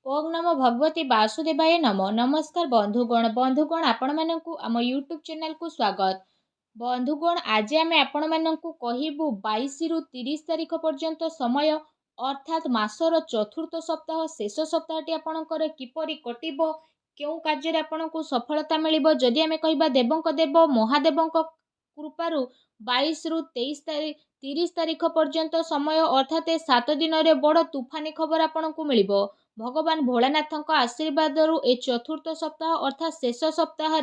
ओम नमो भगवती वासुदेवाय नमो नमस्कार बंधुगण आपण मानकु आम यूट्यूब चैनल को स्वागत। बंधुगण आज आम आपण मानकु कहिबु 22 रु 30 तारिख पर्यंत समय अर्थात मासर चतुर्थ सप्ताह शेष सप्ताहटी आपणकर किपरि कटिबो केउ कार्य आपणकु सफलता मिलिबो जदि आमे कहिबा देवंक देव महादेवंक कृपारु 22 रु 30 तारिख पर्यंत समय अर्थात 7 दिन रे बड़ तूफानी खबर आपणकु मिलिबो। भगवान भोलानाथ आशीर्वाद ए चतुर्थ सप्ताह अर्थात शेष सप्ताह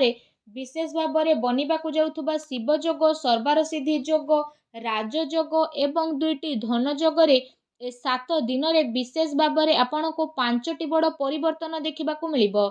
विशेष भाव में बनिबाकु जाउथुबा शिव जोग सर्वार सिद्धि जोग राजयोग एवं दुईटी धन जोगरे ए 7 दिन रे विशेष भाव में आपण को 5टी बड़ परिवर्तन देखा मिलिबो।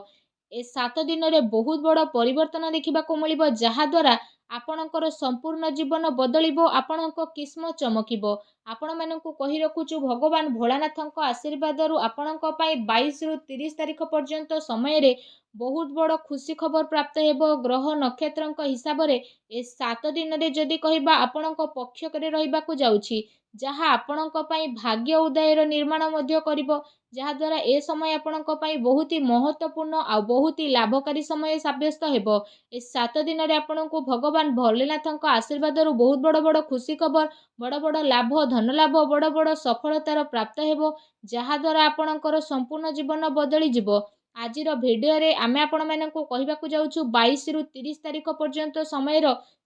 ए 7 दिन रे बहुत बड़ परिवर्तन देखा मिलिबो जहा द्वारा आपणकर संपूर्ण जीवन बदलिबो आपणको किस्मत चमकिबो। आपण मानकु कहि रखुछु भगवान भोलानाथ आशीर्वाद आपणको पई 22 रु 30 तारिख पर्यंत समय रे बहुत बड़ खुशी खबर प्राप्त हेबो। ग्रह नक्षत्र हिसाब रे ए 7 दिन रे जदि कहिबा आपणको पक्ष करे रहिबाकु जाउछि जहा आपणको पई भाग्य उदयर निर्माण मध्य करिवो जहा द्वारा ए समय आपणको पई बहुत ही महत्वपूर्ण आ बहुत ही लाभकारी समय साब्यस्त हेबो। ए 7 दिन रे आपणको भगवान भोलेनाथ आशीर्वाद बहुत बड़ बड़ खुशी खबर बड़ बड़ लाभ धन लाभ बड़ बड़ सफलतार प्राप्त हेबो जहा द्वारा आपणकर संपूर्ण जीवन बदली जिवो। आजिर भिडियो रे आमे आपण मानकु कहिबाकु जाउछु 22 रु 30 तारिख पर्यंत समय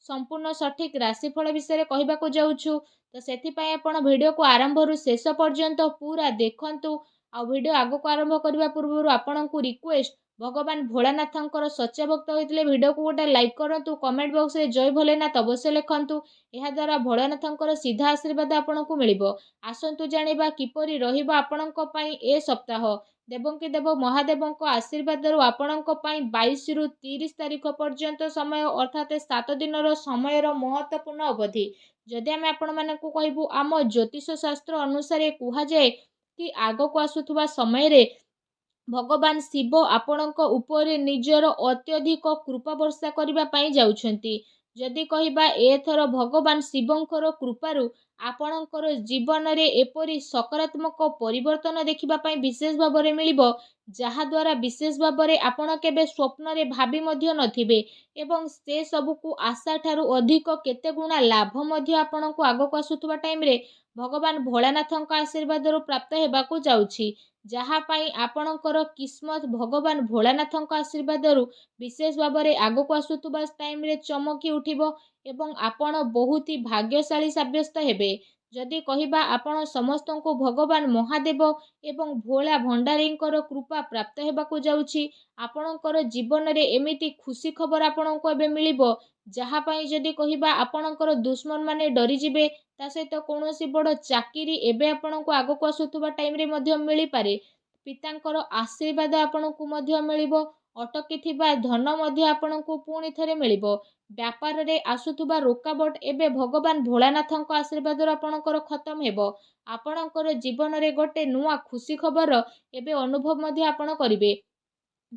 संपूर्ण सठिक राशिफल विषय कहिबाकु जाउछु। तो सेथि पय आपण भिडियो को आरंभ रु शेष पर्यंत पूरा देखंतु। आ भिडियो आगो को आरंभ करबा पूर्व आपणकु रिक्वेस्ट भगवान भोलानाथंकर सच्चा भक्त होइतले भिडियो को गोटे लाइक करंतु कमेंट बॉक्स रे जय भोलेनाथ अवश्य लिखंतु। एहा द्वारा भोलानाथंकर सीधा आशीर्वाद आपणकु मिलिबो। आसंतु जानिबा किपरि रहिबो आपणक पई ए सप्ताह देवंकी देव महादेवंक आशीर्वाद आपणक पई 22 रु 30 तारिख पर्यंत समय अर्थात 7 दिन समय महत्वपूर्ण अवधि। जदि आमे आपण मानकु कहिबु आम ज्योतिष शास्त्र अनुसार कुहा जाए कि आगो को आसुथुबा समय रे भगवान शिव आपणक उपरे निजर अत्यधिक कृपा वर्षा करबा पई जाउछंती। जदि कहिबा एथर भगवान शिवंकर कृपारु आपणकर जीवन रे एपरि सकारात्मक परिवर्तन देखिबा पई विशेष भाव में मिलिबो जहा द्वारा विशेष भाव में आपण केबे स्वप्न रे भाबी मध्य नथिबे एवं से सब को आशा ठारू अधिक केते गुणा लाभ मध्य आपणको आगो को आसुथुबा टाइम रे भगवान भोलानाथंक आशीर्वाद प्राप्त हेबाकु जाउछि जहा पाई आपणकर किस्मत भगवान भोलानाथंक आशीर्वाद विशेष भाव में आगो को आसुथुबा टाइम रे चमकी उठिबो एवं आपण बहुत ही भाग्यशाली साब्यस्त हेबे। जदि कहिबा आपण समस्त को भगवान महादेव एवं भोला भंडारींकर कृपा प्राप्त हेबाकु जाउछि आपणकर जीवन रे एमिति खुशी खबर आपणको एबे मिलिबो जहा पाई जदि कहिबा आपणकर दुश्मन माने डरी जिबे ता सहित कौनसी बड़ चाकिरी एबे आपणको आगो को आसुथुबा टाइम रे मध्य मिली पारे। पितांकर आशीर्वाद आपणको मध्य मिलिबो अटकी थिबा धन मध्य आपणको पुणी थरे मिलिबो। व्यापार रे आसुथुबा रुकावट एबे भगवान भोलानाथंक आशीर्वाद आपणकर खत्म हेबो। आपणकर जीवन रे गोटे नुआ खुशी खबर एबे अनुभव मध्य आपण करिवे।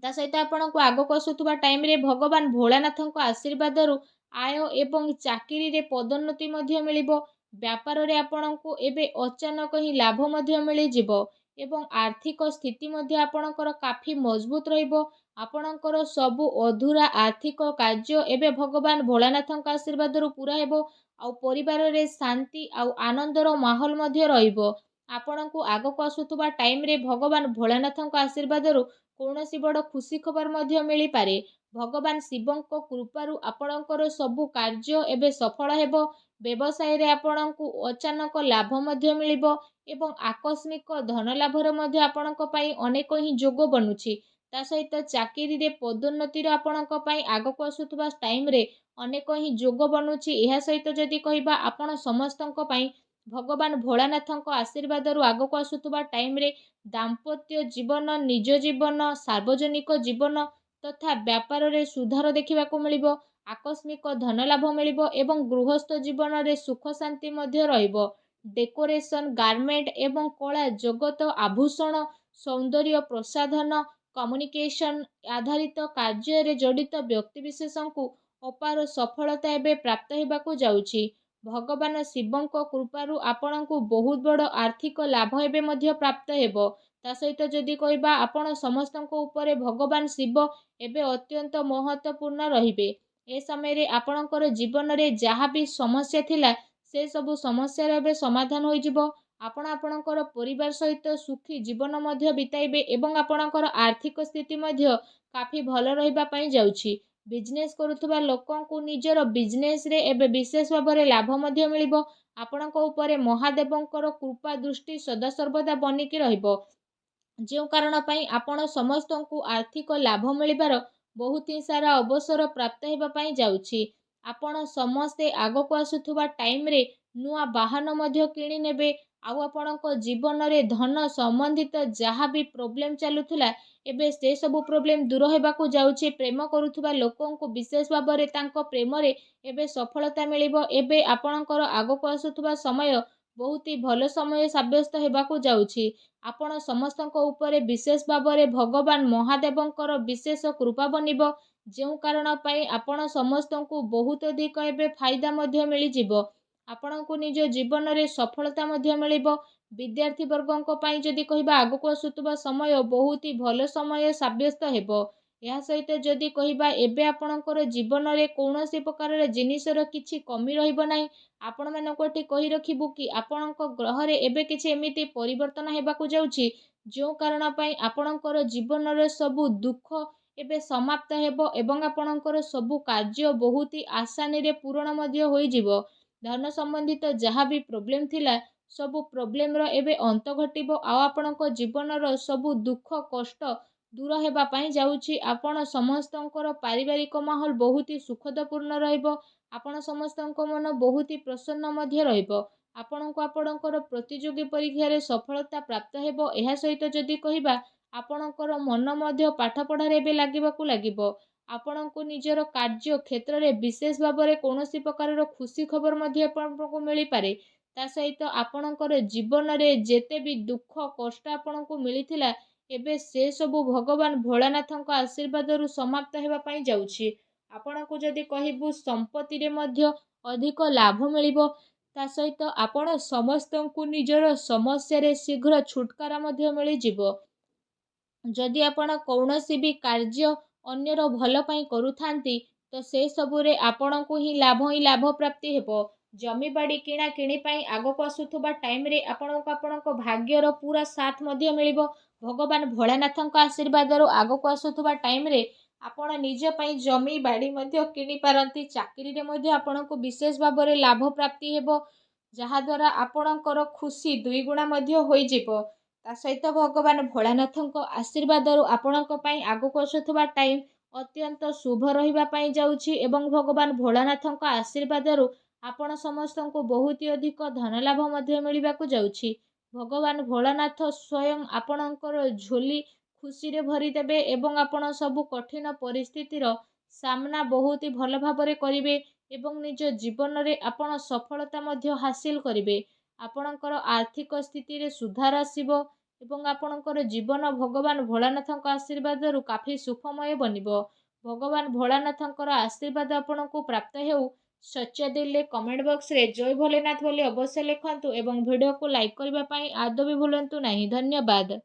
ता सहित आपणको आगो को आसुथुबा टाइम रे भगवान भोलानाथंक आशीर्वाद आय एवं चाकिरी रे पदोन्नति मध्य मिलिबो। व्यापार रे आपणको एबे अचानक ही लाभ मध्य मिली जिवो एवं आर्थिक स्थिति मध्य आपणकर काफी मजबूत रहिबो। आपणकर सबु अधूरा आर्थिक कार्य एबे भगवान भोलानाथंक आशीर्वाद पूरा हेबो आ परिवार रे शांति आ आनंदर माहौल मध्य रहिबो। आपणको आगो को आसुथुबा टाइम रे भगवान भोलानाथंक आशीर्वाद कौनसी बड़ खुशी खबर मध्य मिली पारे। भगवान शिवंक कृपारु आपणकर सबु कार्य एबे सफल हेबो। व्यवसाय रे आपणको अचानक लाभ मध्य मिलिबो एवं आकस्मिक धन लाभर मध्य आपणक पई अनेक ही जोग बनुछि। ता सहित चाकिरी रे पदोन्नतिर आपणक पई आगो को आसुथुबा टाइम रे अनेक ही जोग बनुछि। एहा सहित जदि कहिबा आपण समस्तंक पई भगवान भोलानाथंक आशीर्वाद आगो को आसुथुबा टाइम रे दाम्पत्य जीवन निज जीवन सार्वजनिक जीवन तथा व्यापार रे सुधार देखिबाकु मिलिबो। आकस्मिक धन लाभ मिलिबो एवं गृहस्थ जीवन रे सुख शांति मध्य रहिबो। डेकोरेशन गारमेंट एवं कला जगत आभूषण सौंदर्य प्रसाधन कम्युनिकेशन आधारित कार्य रे जड़ित व्यक्ति विशेषଙ୍କୁ अपार सफलता एबे प्राप्त हेबाकु जाउछि। भगवान शिवंक कृपारु आपणଙ୍କୁ बहुत बड़ आर्थिक लाभ एबे मध्य प्राप्त हेबो। ତା ସହିତ ଯଦି କହିବା ଆପଣ ସମସ୍ତଙ୍କ ଉପରେ ଭଗବାନ ଶିବ ଏବେ ଅତ୍ୟନ୍ତ ମହତ୍ତ୍ୱପୂର୍ଣ୍ଣ ରହିବେ। ଏ ସମୟରେ ଆପଣଙ୍କର ଜୀବନରେ ଯାହା ବି ସମସ୍ୟା ଥିଲା ସେ ସବୁ ସମସ୍ୟାର ଏବେ ସମାଧାନ ହୋଇଯିବ। ଆପଣ ଆପଣଙ୍କର ପରିବାର ସହିତ ସୁଖୀ ଜୀବନ ମଧ୍ୟ ବିତାଇବେ ଏବଂ ଆପଣଙ୍କର ଆର୍ଥିକ ସ୍ଥିତି ମଧ୍ୟ କାଫି ଭଲ ରହିବା ପାଇଁ ଯାଉଛି। ବିଜନେସ୍ କରୁଥିବା ଲୋକଙ୍କୁ ନିଜର ବିଜନେସ୍ରେ ଏବେ ବିଶେଷ ଭାବରେ ଲାଭ ମଧ୍ୟ ମିଳିବ। ଆପଣଙ୍କ ଉପରେ ମହାଦେବଙ୍କର କୃପା ଦୃଷ୍ଟି ସଦାସର୍ବଦା ବନିକି ରହିବ। ଯେଉଁ କାରଣ ପାଇଁ ଆପଣ ସମସ୍ତଙ୍କୁ ଆର୍ଥିକ ଲାଭ ମିଳିବାର ବହୁତ ହିଁ ସାରା ଅବସର ପ୍ରାପ୍ତ ହେବା ପାଇଁ ଯାଉଛି। ଆପଣ ସମସ୍ତେ ଆଗକୁ ଆସୁଥିବା ଟାଇମ୍ରେ ନୂଆ ବାହନ ମଧ୍ୟ କିଣି ନେବେ। ଆଉ ଆପଣଙ୍କ ଜୀବନରେ ଧନ ସମ୍ବନ୍ଧିତ ଯାହା ବି ପ୍ରୋବ୍ଲେମ୍ ଚାଲୁଥିଲା ଏବେ ସେ ସବୁ ପ୍ରୋବ୍ଲେମ୍ ଦୂର ହେବାକୁ ଯାଉଛି। ପ୍ରେମ କରୁଥିବା ଲୋକଙ୍କୁ ବିଶେଷ ଭାବରେ ତାଙ୍କ ପ୍ରେମରେ ଏବେ ସଫଳତା ମିଳିବ। ଏବେ ଆପଣଙ୍କର ଆଗକୁ ଆସୁଥିବା ସମୟ ବହୁତ ହି ଭଲ ସମୟ ସାବ୍ୟସ୍ତ ହେବାକୁ ଯାଉଛି। ଆପଣ ସମସ୍ତଙ୍କ ଉପରେ ବିଶେଷ ଭାବରେ ଭଗବାନ ମହାଦେବଙ୍କର ବିଶେଷ କୃପା ବନିବ। ଯେଉଁ କାରଣ ପାଇଁ ଆପଣ ସମସ୍ତଙ୍କୁ ବହୁତ ଅଧିକ ଏବେ ଫାଇଦା ମଧ୍ୟ ମିଳିଯିବ। ଆପଣଙ୍କୁ ନିଜ ଜୀବନରେ ସଫଳତା ମଧ୍ୟ ମିଳିବ। ବିଦ୍ୟାର୍ଥୀ ବର୍ଗଙ୍କ ପାଇଁ ଯଦି କହିବା ଆଗକୁ ଆସୁଥିବା ସମୟ ବହୁତ ହି ଭଲ ସମୟ ସାବ୍ୟସ୍ତ ହେବ। ଏହା ସହିତ ଯଦି କହିବା ଏବେ ଆପଣଙ୍କର ଜୀବନରେ କୌଣସି ପ୍ରକାରର ଜିନିଷର କିଛି କମି ରହିବ ନାହିଁ। ଆପଣମାନଙ୍କୁ ଏଠି କହି ରଖିବୁ କି ଆପଣଙ୍କ ଗ୍ରହରେ ଏବେ କିଛି ଏମିତି ପରିବର୍ତ୍ତନ ହେବାକୁ ଯାଉଛି ଯେଉଁ କାରଣ ପାଇଁ ଆପଣଙ୍କର ଜୀବନର ସବୁ ଦୁଃଖ ଏବେ ସମାପ୍ତ ହେବ ଏବଂ ଆପଣଙ୍କର ସବୁ କାର୍ଯ୍ୟ ବହୁତ ହି ଆସାନୀରେ ପୂରଣ ମଧ୍ୟ ହୋଇଯିବ। ଧନ ସମ୍ବନ୍ଧିତ ଯାହା ବି ପ୍ରୋବ୍ଲେମ୍ ଥିଲା ସବୁ ପ୍ରୋବ୍ଲେମ୍ର ଏବେ ଅନ୍ତ ଘଟିବ। ଆଉ ଆପଣଙ୍କ ଜୀବନର ସବୁ ଦୁଃଖ କଷ୍ଟ ଦୂର ହେବା ପାଇଁ ଯାଉଛି। ଆପଣ ସମସ୍ତଙ୍କର ପାରିବାରିକ ମାହୋଲ ବହୁତ ହି ସୁଖଦପୂର୍ଣ୍ଣ ରହିବ। ଆପଣ ସମସ୍ତଙ୍କ ମନ ବହୁତ ହି ପ୍ରସନ୍ନ ମଧ୍ୟ ରହିବ। ଆପଣଙ୍କୁ ଆପଣଙ୍କର ପ୍ରତିଯୋଗୀ ପରୀକ୍ଷାରେ ସଫଳତା ପ୍ରାପ୍ତ ହେବ। ଏହା ସହିତ ଯଦି କହିବା ଆପଣଙ୍କର ମନ ମଧ୍ୟ ପାଠପଢ଼ାରେ ଏବେ ଲାଗିବାକୁ ଲାଗିବ। ଆପଣଙ୍କୁ ନିଜର କାର୍ଯ୍ୟ କ୍ଷେତ୍ରରେ ବିଶେଷ ଭାବରେ କୌଣସି ପ୍ରକାରର ଖୁସି ଖବର ମଧ୍ୟ ଆପଣଙ୍କୁ ମିଳିପାରେ। ତା ସହିତ ଆପଣଙ୍କର ଜୀବନରେ ଯେତେ ବି ଦୁଃଖ କଷ୍ଟ ଆପଣଙ୍କୁ ମିଳିଥିଲା ଏବେ ସେ ସବୁ ଭଗବାନ ଭୋଳାନାଥଙ୍କ ଆଶୀର୍ବାଦରୁ ସମାପ୍ତ ହେବା ପାଇଁ ଯାଉଛି। ଆପଣଙ୍କୁ ଯଦି କହିବୁ ସମ୍ପତ୍ତିରେ ମଧ୍ୟ ଅଧିକ ଲାଭ ମିଳିବ। ତା ସହିତ ଆପଣ ସମସ୍ତଙ୍କୁ ନିଜର ସମସ୍ୟାରେ ଶୀଘ୍ର ଛୁଟକାରା ମଧ୍ୟ ମିଳିଯିବ। ଯଦି ଆପଣ କୌଣସି ବି କାର୍ଯ୍ୟ ଅନ୍ୟର ଭଲ ପାଇଁ କରୁଥାନ୍ତି ତ ସେ ସବୁରେ ଆପଣଙ୍କୁ ହିଁ ଲାଭ ପ୍ରାପ୍ତି ହେବ। ଜମିବାଡ଼ି କିଣା କିଣି ପାଇଁ ଆଗକୁ ଆସୁଥିବା ଟାଇମ୍ରେ ଆପଣଙ୍କୁ ଆପଣଙ୍କ ଭାଗ୍ୟର ପୁରା ସାଥ ମଧ୍ୟ ମିଳିବ। ଭଗବାନ ଭୋଳାନାଥଙ୍କ ଆଶୀର୍ବାଦରୁ ଆଗକୁ ଆସୁଥିବା ଟାଇମ୍ରେ ଆପଣ ନିଜ ପାଇଁ ଜମି ବାଡ଼ି ମଧ୍ୟ କିଣିପାରନ୍ତି। ଚାକିରିରେ ମଧ୍ୟ ଆପଣଙ୍କୁ ବିଶେଷ ଭାବରେ ଲାଭ ପ୍ରାପ୍ତି ହେବ ଯାହାଦ୍ୱାରା ଆପଣଙ୍କର ଖୁସି ଦୁଇଗୁଣା ମଧ୍ୟ ହୋଇଯିବ। ତା ସହିତ ଭଗବାନ ଭୋଳାନାଥଙ୍କ ଆଶୀର୍ବାଦରୁ ଆପଣଙ୍କ ପାଇଁ ଆଗକୁ ଆସୁଥିବା ଟାଇମ୍ ଅତ୍ୟନ୍ତ ଶୁଭ ରହିବା ପାଇଁ ଯାଉଛି ଏବଂ ଭଗବାନ ଭୋଳାନାଥଙ୍କ ଆଶୀର୍ବାଦରୁ ଆପଣ ସମସ୍ତଙ୍କୁ ବହୁତ ଅଧିକ ଧନ ଲାଭ ମଧ୍ୟ ମିଳିବାକୁ ଯାଉଛି। ଭଗବାନ ଭୋଳାନାଥ ସ୍ୱୟଂ ଆପଣଙ୍କର ଝୋଲି ଖୁସିରେ ଭରିଦେବେ ଏବଂ ଆପଣ ସବୁ କଠିନ ପରିସ୍ଥିତିର ସାମ୍ନା ବହୁତ ଭଲ ଭାବରେ କରିବେ ଏବଂ ନିଜ ଜୀବନରେ ଆପଣ ସଫଳତା ମଧ୍ୟ ହାସିଲ କରିବେ। ଆପଣଙ୍କର ଆର୍ଥିକ ସ୍ଥିତିରେ ସୁଧାର ଆସିବ ଏବଂ ଆପଣଙ୍କର ଜୀବନ ଭଗବାନ ଭୋଳାନାଥଙ୍କ ଆଶୀର୍ବାଦରୁ କାଫି ସୁଖମୟ ବନିବ। ଭଗବାନ ଭୋଳାନାଥଙ୍କର ଆଶୀର୍ବାଦ ଆପଣଙ୍କୁ ପ୍ରାପ୍ତ ହେଉ। ସଚ୍ଚା ଦିଲରେ କମେଣ୍ଟ ବକ୍ସରେ ଜୟ ଭୋଲେନାଥ ବୋଲି ଅବଶ୍ୟ ଲେଖନ୍ତୁ ଏବଂ ଭିଡ଼ିଓକୁ ଲାଇକ୍ କରିବା ପାଇଁ ଆଦୌ ବି ଭୁଲନ୍ତୁ ନାହିଁ। ଧନ୍ୟବାଦ।